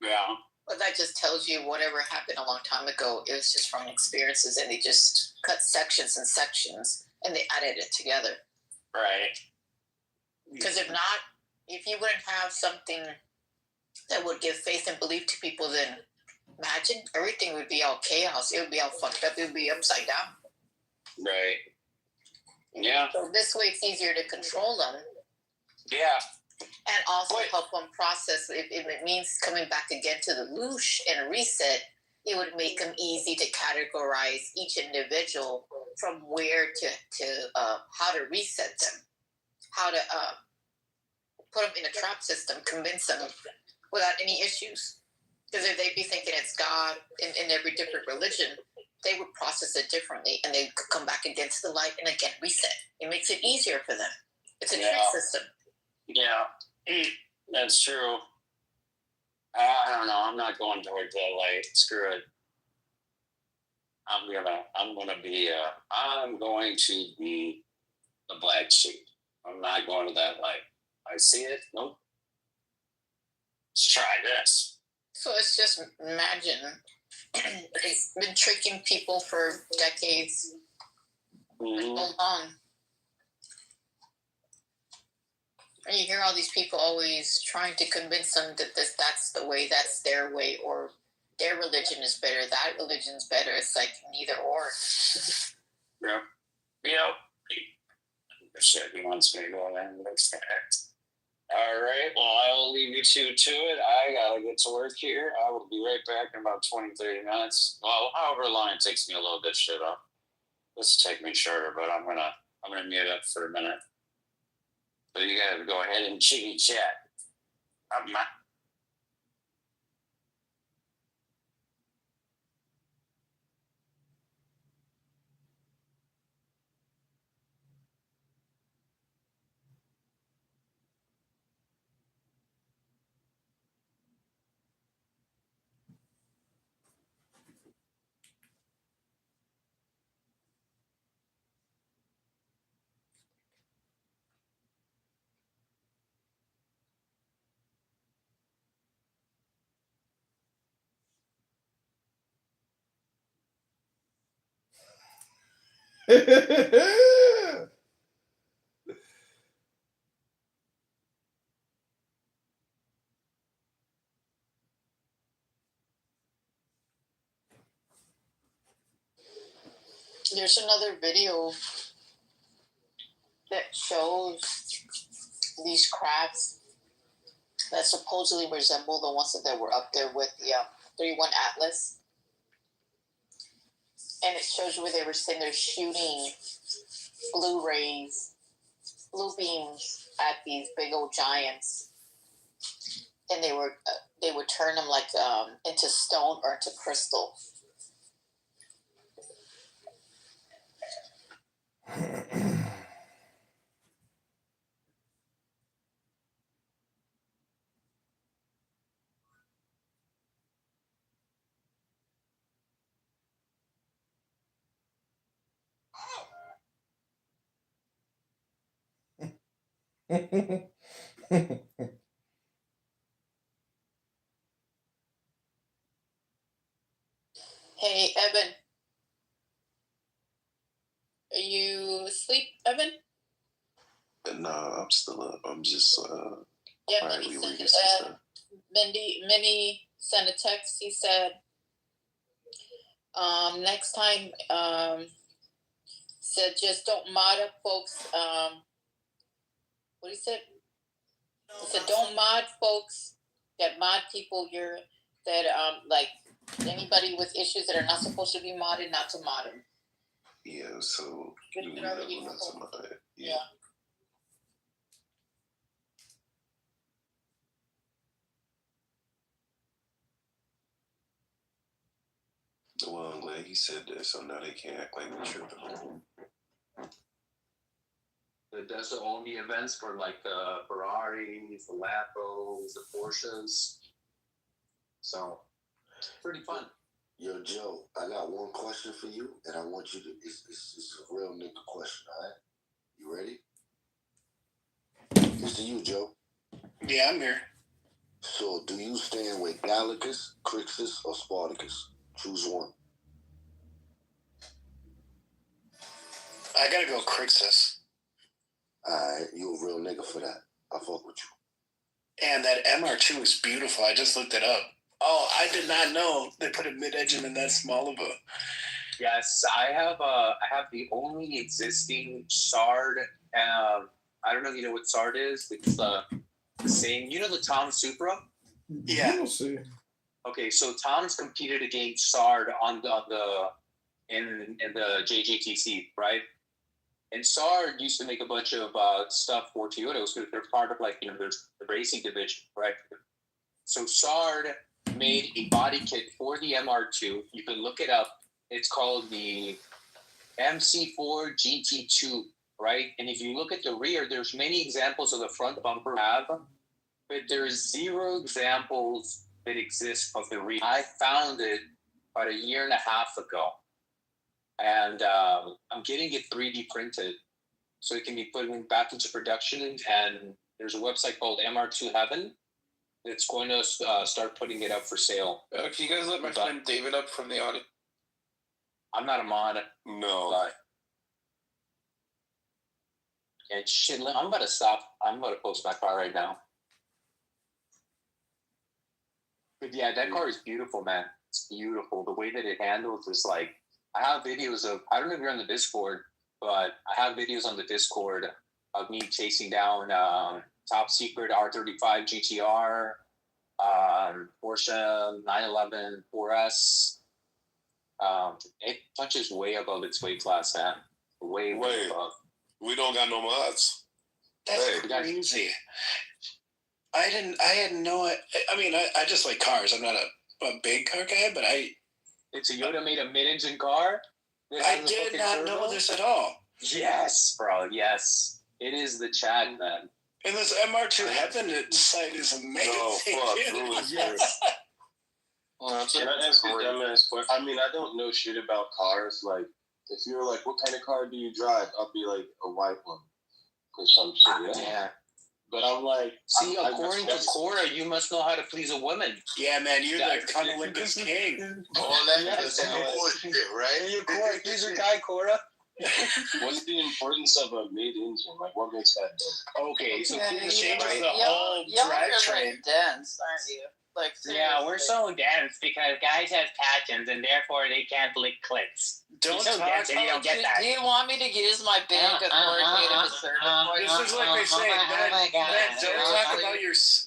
Speaker 7: Yeah.
Speaker 8: But that just tells you whatever happened a long time ago. It was just from experiences, and they just cut sections and sections, and they added it together.
Speaker 7: Right.
Speaker 8: Because if not, if you wouldn't have something that would give faith and belief to people, then imagine everything would be all chaos. It would be all fucked up. It would be upside down.
Speaker 7: Right. Yeah.
Speaker 8: So this way, it's easier to control them.
Speaker 7: Yeah.
Speaker 8: And also help them process. If it means coming back again to the loosh and reset, it would make them easy to categorize each individual from where to how to reset them, how to put them in a trap system, convince them without any issues. Because if they'd be thinking it's God in every different religion, they would process it differently, and they could come back against the light and again reset. It makes it easier for them. It's a trick system.
Speaker 7: Yeah. That's true. I don't know. I'm not going towards that light. Screw it. I'm going to be the black sheep. I'm not going to that light. I see it. Nope. Let's try this.
Speaker 8: So it's just imagine. It's been tricking people for decades.
Speaker 7: Mm-hmm.
Speaker 8: So long. And you hear all these people always trying to convince them that that's the way, that's their way, or their religion is better, that religion's better. It's like neither or.
Speaker 7: Yeah. Shit, he wants me to go in. Let's connect. All right. Well, I will leave you to it. I got to get to work here. I will be right back in about 20, 30 minutes. Well, however long it takes me a little bit, shit up. This will take me shorter, but I'm gonna mute up for a minute. So you gotta go ahead and chitty chat.
Speaker 8: There's another video that shows these crabs that supposedly resemble the ones that were up there with the 31 Atlas. And it shows where they were sitting there shooting blue beams at these big old giants. And they would turn them like into stone or into crystal. Hey, Evan. Are you asleep, Evan?
Speaker 9: No, I'm still up. I'm just
Speaker 8: Minnie sent a text. He said, next time, said just don't mod up folks. What he said? He said don't mod folks that mod people like anybody with issues that are not supposed to be modded, not to mod them.
Speaker 9: Yeah, so
Speaker 8: you
Speaker 9: not to mod. Yeah. Well, I'm glad he said that, so now they can't act like we're tripping.
Speaker 10: It does own the events for like the Ferraris, the Lambos, the Porsches. So it's pretty fun.
Speaker 11: Yo, Joe, I got one question for you, and I want you to. It's a real nigga question, all right? You ready? It's to you, Joe.
Speaker 3: Yeah, I'm here.
Speaker 11: So, do you stand with Gallicus, Crixus, or Spartacus? Choose one.
Speaker 3: I gotta go Crixus.
Speaker 11: Alright, you a real nigga for that. I fuck with you.
Speaker 3: And that MR2 is beautiful. I just looked it up. Oh, I did not know they put a mid-engine in that small of a.
Speaker 10: Yes, I have the only existing SARD. I don't know if you know what SARD is. It's the same. You know the Tom Supra?
Speaker 3: Yeah.
Speaker 2: We'll see.
Speaker 10: Okay, so Tom's competed against SARD on the in the JGTC, right? And SARD used to make a bunch of stuff for Toyota. So they're part of there's the racing division, right? So SARD made a body kit for the MR2. You can look it up. It's called the MC4 GT2, right? And if you look at the rear, there's many examples of the front bumper have, but there's zero examples that exist of the rear. I found it about 1.5 years ago. And I'm getting it 3D printed so it can be put back into production. And there's a website called MR2 Heaven that's going to start putting it up for sale.
Speaker 9: Can you guys let my friend David up from the audience?
Speaker 10: I'm not a mod.
Speaker 9: No.
Speaker 10: But and shit, I'm about to stop. I'm about to post my car right now. But yeah, that car is beautiful, man. It's beautiful. The way that it handles is like, I have videos of, I don't know if you're on the Discord, but I have videos on the Discord of me chasing down top secret R35 GTR, Porsche 911 4S. It punches way above its weight class, man. Way above.
Speaker 9: We don't got no mods.
Speaker 3: That's crazy. I had no. I mean, I just like cars. I'm not a big car guy, but
Speaker 10: It's a Toyota made a mid-engine car.
Speaker 3: I did not know this at all.
Speaker 10: Yes, bro. Yes, it is the Chad, man.
Speaker 3: And this MR2 Heaven site is amazing.
Speaker 9: Oh, fuck, really?
Speaker 10: Yes.
Speaker 12: Can I ask a dumbass question? I mean, I don't know shit about cars. Like, if you're like, what kind of car do you drive? I'll be like, a white one. Or some shit,
Speaker 10: Yeah.
Speaker 12: But I'm like...
Speaker 10: See, according to Cora, you must know how to please a woman.
Speaker 3: Yeah, man, you're the cunnilingus king.
Speaker 9: Oh, that's bullshit, right?
Speaker 10: You're Cora. He's your guy, Cora.
Speaker 12: What's the importance of a mid-engine? Like, what makes that dope?
Speaker 10: Okay, so
Speaker 3: it changes the whole drivetrain.
Speaker 8: Dense, aren't you? Like,
Speaker 7: yeah, we're so dense because guys have passions and therefore they can't lick clicks.
Speaker 3: Don't
Speaker 7: so
Speaker 3: talk
Speaker 7: dense and you don't get that.
Speaker 8: Do you want me to use my big authoritative assertive voice?
Speaker 3: This is like they say,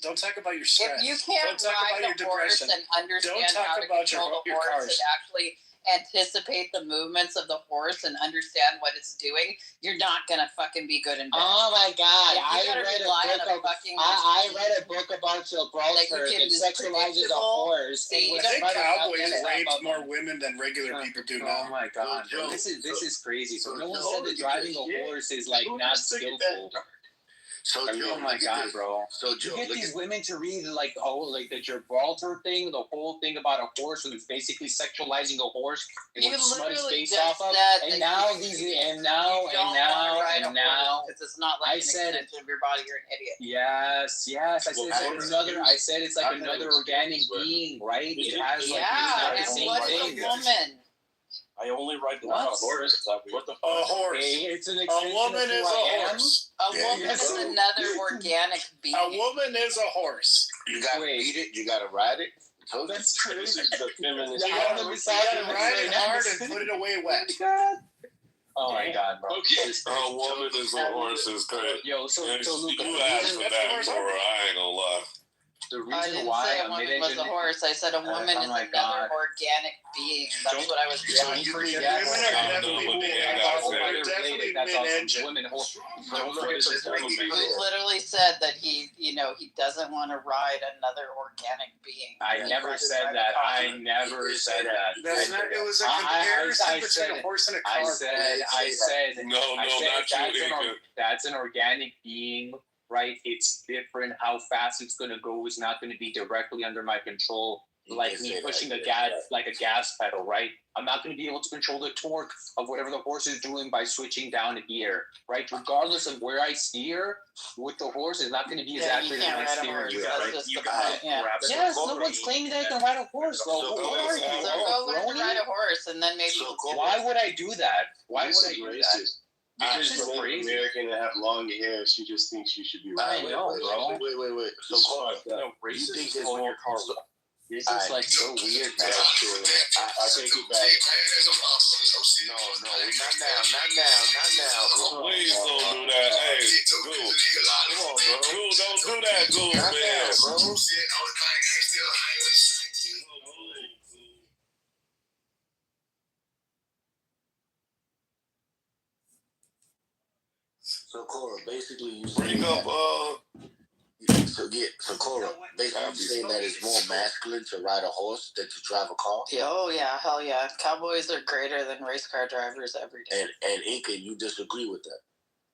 Speaker 3: don't talk about your stress.
Speaker 8: If you can't ride the horse and understand how to control the horse and actually anticipate the movements of the horse and understand what it's doing, you're not gonna fucking be good in bed.
Speaker 7: Oh my god!
Speaker 8: Like,
Speaker 7: I read a book about Gibraltar that sexualizes a horse.
Speaker 3: I think cowboys rape more women than regular people do now.
Speaker 10: Oh my god! This is crazy. So no one said that driving a horse is like not skillful.
Speaker 11: So, Joe,
Speaker 10: oh my god, bro!
Speaker 11: So, Joe,
Speaker 10: you get these women to read like the Gibraltar thing, the whole thing about a horse, and it's basically sexualizing a horse and what smut his face off of. And now because
Speaker 8: it's not like an extension of your body. You're an idiot.
Speaker 10: Yes. I said it's like another organic being, right? It has like it's not the same thing.
Speaker 8: Woman.
Speaker 12: I only ride the horse. What the fuck?
Speaker 3: A horse.
Speaker 10: It's an
Speaker 3: a woman is a horse.
Speaker 8: A woman is another organic being.
Speaker 3: A woman is a horse.
Speaker 11: You gotta beat it. You gotta ride it.
Speaker 10: That's crazy.
Speaker 12: This is the feminist.
Speaker 3: You gotta ride it hard and put it away wet.
Speaker 10: Oh my god, bro.
Speaker 12: Okay.
Speaker 9: A woman is a horse is crazy.
Speaker 10: Yo, so Luca,
Speaker 9: you asked for that, Cora. I ain't gonna lie.
Speaker 10: The reason
Speaker 8: I didn't
Speaker 10: why
Speaker 8: say a woman was a horse. I said a woman is another organic being. That's what I was trying to
Speaker 3: Women are definitely mid-engine.
Speaker 8: He literally said that he doesn't want to ride another organic being.
Speaker 10: I never said that. I never said that.
Speaker 3: That's not. It was a comparison between a horse and a car.
Speaker 10: I said.
Speaker 9: No, not you.
Speaker 10: That's an organic being. Right, it's different. How fast it's going to go is not going to be directly under my control. like me pushing a gas pedal, right? I'm not going to be able to control the torque of whatever the horse is doing by switching down a gear, right? Regardless of where I steer with the horse, is not going to be as accurate as my steering wheel, right? Yes, no one's claiming that I can ride a horse, though.
Speaker 8: So go learn to ride a horse, and then maybe.
Speaker 10: Why would I do that? Why would I do that?
Speaker 12: Because she's Native American and have long hair, she just thinks she should be
Speaker 10: I know, bro.
Speaker 11: Wait. So, Cora, you think there's more car?
Speaker 10: This is like so weird, man.
Speaker 12: I take it back.
Speaker 11: No, not now.
Speaker 13: Please don't do that. Hey, Goo. Come on, bro. Goo, don't do that, Goo, man.
Speaker 11: Bro. So Cora, basically you
Speaker 13: bring up
Speaker 11: So Cora, basically you saying that it's more masculine to ride a horse than to drive a car?
Speaker 8: Oh yeah, hell yeah. Cowboys are greater than race car drivers every day.
Speaker 11: And Inca, you disagree with that?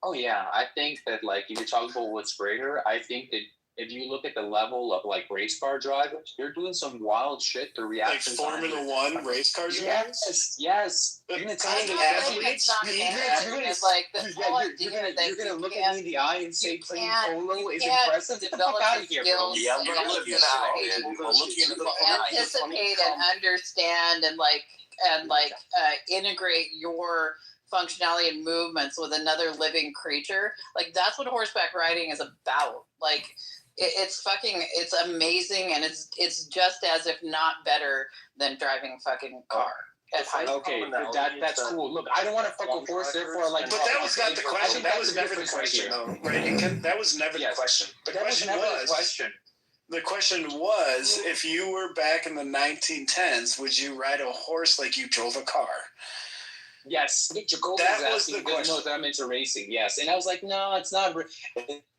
Speaker 10: Oh yeah, I think that like if you're talking about what's greater, I think that if you look at the level of like race car drivers, they're doing some wild shit. The reaction
Speaker 14: like Formula One race car drivers.
Speaker 10: Yes. You're gonna tell me
Speaker 8: it's not it's like
Speaker 10: you're gonna look at me in the eye and say playing polo is impressive. Get the fuck out of here, bro.
Speaker 8: Yeah, I'm gonna look in the eye. Anticipate and understand and integrate your functionality and movements with another living creature. Like that's what horseback riding is about. Like it's amazing, and it's just as if not better than driving a fucking car.
Speaker 10: Okay, that's cool. Look, I don't want to fuck a horse, therefore like.
Speaker 14: But that was not the question. That was never the question, though, right? That was never the question. The question was, if you were back in the 1910s, would you ride a horse like you drove a car?
Speaker 10: Yes, that was the question. No, that I'm into racing. Yes, and I was like, no, it's not.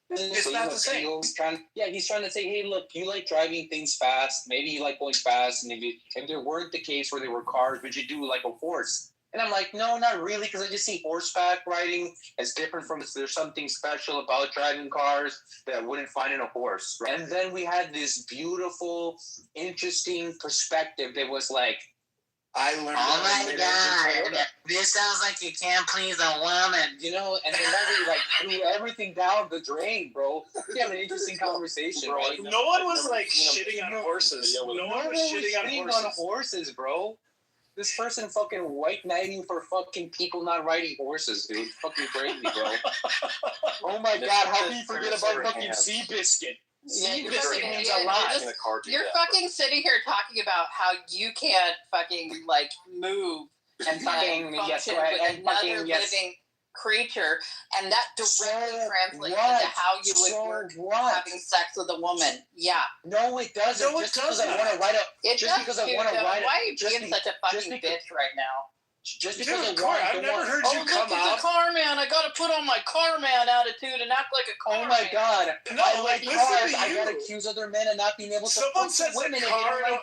Speaker 14: It's not the same.
Speaker 10: He's trying to say, hey, look, you like driving things fast. Maybe you like going fast. And if there weren't the case where there were cars, would you do like a horse? And I'm like, no, not really, because I just see horseback riding as different from. There's something special about driving cars that I wouldn't find in a horse. Right? And then we had this beautiful, interesting perspective that was like,
Speaker 14: I learned.
Speaker 10: Oh my God! This sounds like you can't please a woman, you know. And then that like threw everything down the drain, bro. We have an interesting conversation, bro.
Speaker 14: Right? No one was like shitting on horses. No one was shitting on horses,
Speaker 10: bro. This person fucking white knighting for fucking people not riding horses, dude. Fucking crazy, bro. Oh my God! How can you forget about fucking Seabiscuit?
Speaker 8: You're fucking sitting here talking about how you can't fucking like move
Speaker 10: and fucking
Speaker 8: function with another living creature, and that directly translates into how you would work having sex with a woman. Yeah.
Speaker 10: No, it doesn't.
Speaker 14: No, it doesn't.
Speaker 8: Why are you being such a fucking bitch right now?
Speaker 10: Just because
Speaker 14: I've never heard you come out.
Speaker 8: The car man. I gotta put on my car man attitude and act like a car man.
Speaker 10: Oh my God!
Speaker 14: No,
Speaker 10: I like cars. I gotta accuse other men of not being able to.
Speaker 14: Someone says
Speaker 10: women
Speaker 14: a car and a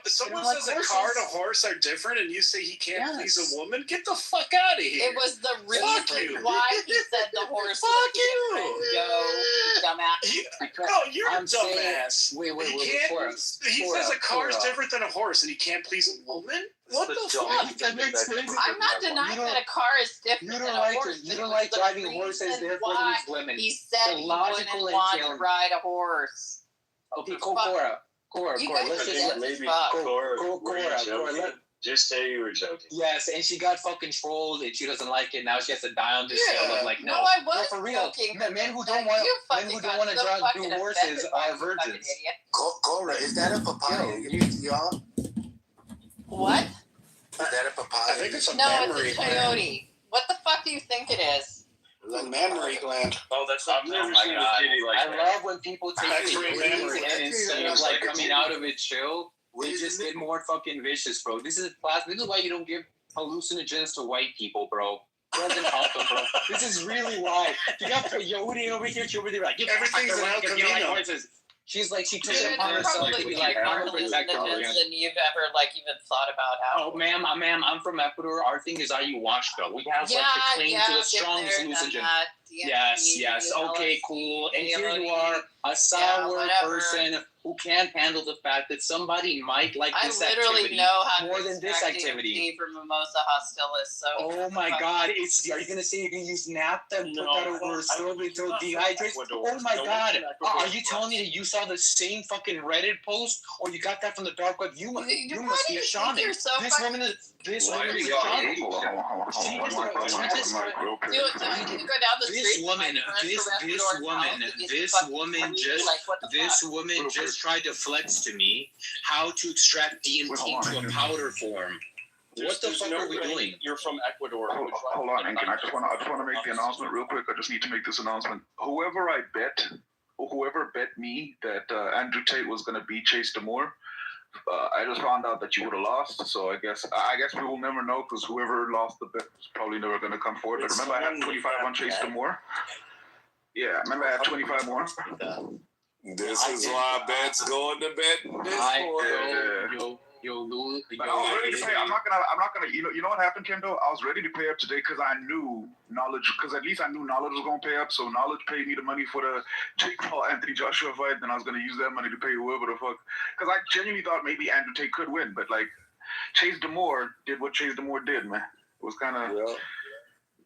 Speaker 14: horse are different, and you say he can't please a woman. Get the fuck out of here!
Speaker 8: It was the reason why he said the horse.
Speaker 14: Fuck you!
Speaker 8: Yo, dumbass.
Speaker 14: No, you're a dumbass.
Speaker 10: Wait.
Speaker 14: He says a car is different than a horse, and he can't please a woman. What the fuck?
Speaker 10: That makes sense.
Speaker 8: I'm not denying that a car is different than a horse.
Speaker 10: You don't like driving horses, therefore there's women.
Speaker 8: He said he wouldn't want to ride a horse.
Speaker 10: Okay, Cora, let's
Speaker 12: Cora. Just say you were joking.
Speaker 10: Yes, and she got fucking trolled, and she doesn't like it. Now she has to die on this hill of like, no,
Speaker 8: I was
Speaker 10: for real. Men who don't want to do horses are virgins.
Speaker 11: Cora, is that a papaya? Y'all?
Speaker 8: What?
Speaker 11: Is that a papaya?
Speaker 14: I think it's a
Speaker 8: mammary it's a coyote. What the fuck do you think it is?
Speaker 14: A mammary gland.
Speaker 12: Oh, that's not. Oh my God!
Speaker 10: I love when people take it and instead of like coming out of it chill, they just get more fucking vicious, bro. This is why you don't give hallucinogens to white people, bro. Doesn't help them, bro. This is really why. You got peyote over here. She over there like
Speaker 14: everything's an El Camino.
Speaker 10: She's like, she took it upon herself to be like, I'm a protector.
Speaker 8: Than you've ever like even thought about how.
Speaker 10: Oh, ma'am, I'm from Ecuador. Our thing is ayahuasca. We have like the claim to the strongest hallucinogen. Yes. Okay, cool. And here you are, a sour person who can't handle the fact that somebody might like this activity more than this activity.
Speaker 8: For Mimosa Hostilis. So.
Speaker 10: Oh my God! Are you gonna say you can use naphtha and put that over a stove until it dehydrates? Oh my God! Are you telling me that you saw the same fucking Reddit post, or you got that from the dark web? You must be a shaman. This woman is a shaman. This woman just tried to flex to me how to extract DMT into a powder form. What the fuck are we doing?
Speaker 12: You're from Ecuador.
Speaker 15: Hold on, Incan. I just want to make the announcement real quick. I just need to make this announcement. Whoever bet me that Andrew Tate was going to beat Chase Demore, I just found out that you would have lost. So I guess we will never know because whoever lost the bet was probably never going to come forward. But remember, I had 25 on Chase Demore. Yeah, remember I had 25 more.
Speaker 13: This is why bets go in the bet Discord.
Speaker 15: But I was ready to pay. I'm not gonna. You know what happened, Kendo? I was ready to pay up today because I knew knowledge. Because at least I knew knowledge was gonna pay up. So knowledge paid me the money for the Jake Paul Anthony Joshua fight. Then I was gonna use that money to pay whoever the fuck. Because I genuinely thought maybe Andrew Tate could win, but like Chase Demore did what Chase Demore did, man. It was kind of.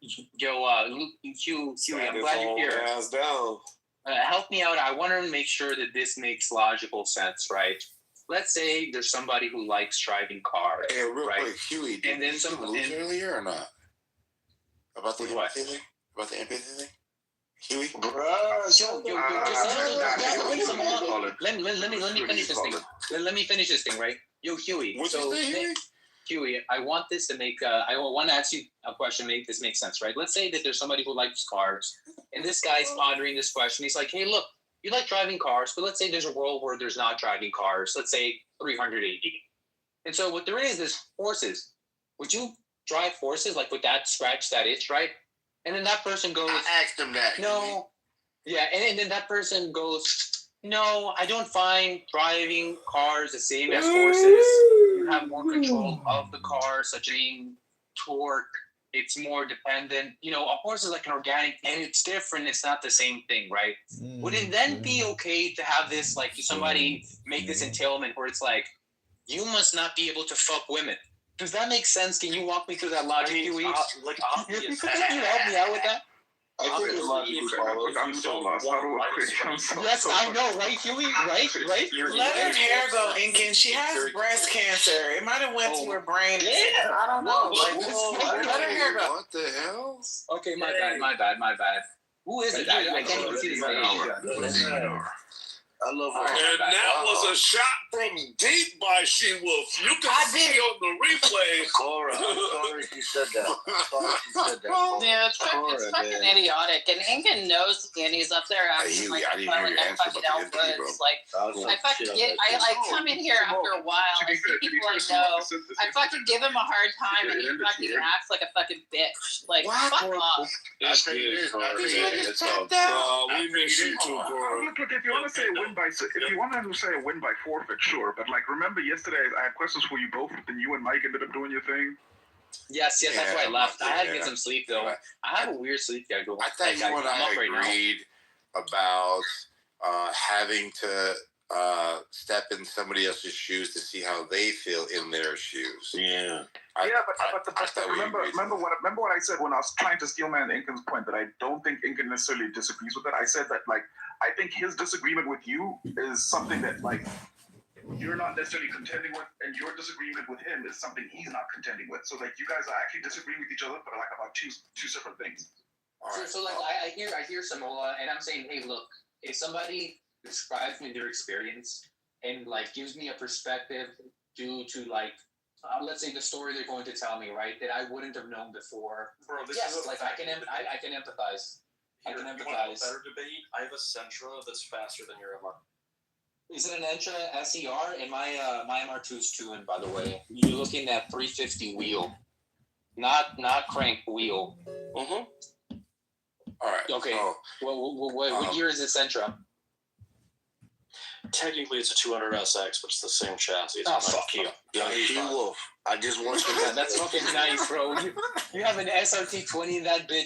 Speaker 10: Hugh, I'm glad you're here. Help me out. I want to make sure that this makes logical sense, right? Let's say there's somebody who likes driving cars.
Speaker 11: Hey, real quick, Huey, did you lose earlier or not? About the empathy thing? About the empathy thing? Huey?
Speaker 10: Let me finish this thing. Let me finish this thing, right? Yo, Huey. Huey, I want this to make. I want to ask you a question. Make this make sense, right? Let's say that there's somebody who likes cars, and this guy's pondering this question. He's like, "Hey, look, you like driving cars, but let's say there's a world where there's not driving cars. Let's say 300 AD, and so what there is horses. Would you drive horses? Like, would that scratch that itch, right? And then that person goes,
Speaker 11: I asked him that.
Speaker 10: No, yeah, and then that person goes, no, I don't find driving cars the same as horses. You have more control of the car, such as torque. It's more dependent. A horse is like an organic, and it's different. It's not the same thing, right? Would it then be okay to have this, like, somebody make this entailment where it's like, you must not be able to fuck women? Does that make sense? Can you walk me through that logic, Huey? Can you help me out with that?
Speaker 15: I think it's I'm so lost. How do I
Speaker 10: Yes, I know, right, Huey? Right?
Speaker 16: Let her hair go, Incan. She has breast cancer. It might have went to her brain.
Speaker 10: Yeah.
Speaker 16: I don't know.
Speaker 11: Let her hair go. What the hell?
Speaker 10: Okay, my bad. Who is it? I can't even see his name.
Speaker 11: I love her.
Speaker 13: And that was a shot from deep by She-Wolf. You can see on the replay.
Speaker 11: Cora, I'm sorry she said that.
Speaker 8: Yeah, it's fucking idiotic. And Incan knows, and he's up there acting like a fucking Elwoods. Like, I come in here after a while, I see people I know, I fucking give him a hard time, and he fucking acts like a fucking bitch. Like, fuck off.
Speaker 13: It's good. We miss you too, Cora.
Speaker 15: Look, if you want to say if you want to say a win by forfeit, sure. But like, remember yesterday I had questions for you both, and you and Mike ended up doing your thing.
Speaker 10: Yes, that's why I left. I had to get some sleep though. I have a weird sleep schedule.
Speaker 11: I thought you and I agreed about having to step in somebody else's shoes to see how they feel in their shoes.
Speaker 13: Yeah.
Speaker 15: Remember what I said when I was trying to steel man Incan's point, that I don't think Incan necessarily disagrees with it. I said that, like, I think his disagreement with you is something that, like, you're not necessarily contending with, and your disagreement with him is something he's not contending with. So, like, you guys are actually disagreeing with each other, but like about two separate things.
Speaker 10: So like, I hear Samoa, and I'm saying, hey, look, if somebody describes me their experience and like gives me a perspective due to like, let's say the story they're going to tell me, right, that I wouldn't have known before. Bro, I can empathize. I can empathize.
Speaker 17: Want a better debate? I have a Sentra that's faster than your MR.
Speaker 10: Is it an Entra SER? And my MR2 is tuned, by the way. You're looking at 350 wheel, not crank wheel.
Speaker 11: Mm-hmm. All right.
Speaker 10: Okay. So, what year is this Sentra?
Speaker 17: Technically, it's a 200 SX, but it's the same chassis. It's
Speaker 10: fuck you.
Speaker 11: Yeah, She-Wolf. I just want you to...
Speaker 10: That's fucking nice, bro. You have an SRT 20 in that bitch.